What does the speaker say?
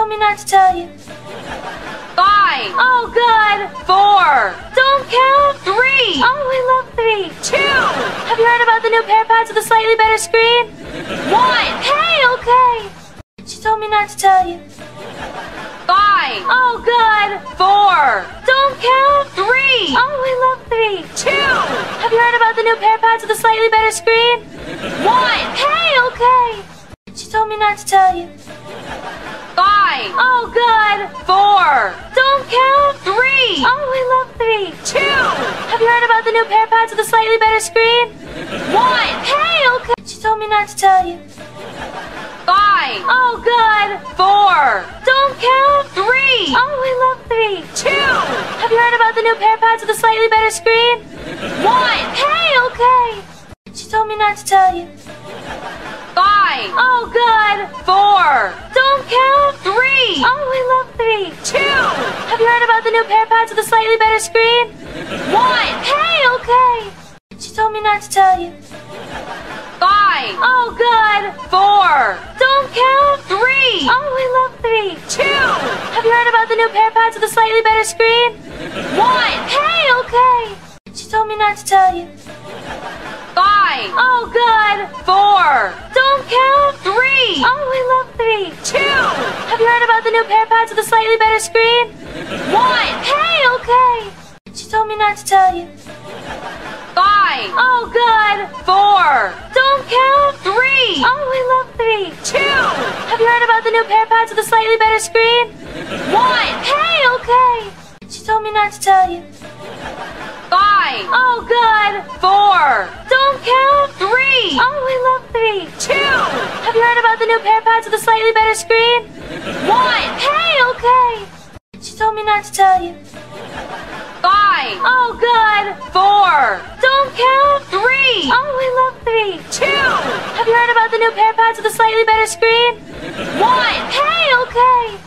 told me not to tell you. 5. Oh, good. 4. Don't count. 3. Oh, I love 3. 2. Have you heard about the new PearPads with a slightly better screen? 1. Hey, okay. She told me not to tell you. 5. Oh, good. 4. Don't count. 3. Oh, I love 3. 2. Have you heard about the new PearPads with a slightly better screen? 1. Hey, okay. She told me not to tell you. 5. Oh, good. 4. Don't count. 3. Oh, I love 3. 2. Have you heard about the new PearPads with a slightly better screen? 1. Hey, okay. She told me not to tell you. 5. Oh, good. 4. Don't count. 3. Oh, I love 3. 2. Have you heard about the new PearPads with a slightly better screen? 1. Hey, okay. She told me not to tell you. 5. Oh, good. 4. Don't count. 3. Oh, I love 3. 2. Have you heard about the new PearPads with a slightly better screen? 1. Hey, okay. She told me not to tell you. 5. Oh, good. 4. Don't count. 3. Oh, I love 3. 2. Have you heard about the new PearPads with a slightly better screen? 1. Hey, okay. She told me not to tell you. 5. Oh, good. 4. Don't count. 3. Oh, I love 3. 2. Have you heard about the new PearPads with a slightly better screen? 1. Hey, okay. She told me not to tell you. 5. Oh, good. 4. Don't count. 3. Oh, I love 3. 2. Have you heard about the new PearPads with a slightly better screen? 1. Hey, okay. She told me not to tell you. 5. Oh, good. 4. Don't count. 3. Oh, I love 3. 2. Have you heard about the new PearPads with a slightly better screen? 1. Hey, okay. She told me not to tell you. 5. Oh, good. 4. Don't count. 3. Oh, I love 3. 2. Have you heard about the new PearPads with a slightly better screen? 1. Hey, okay.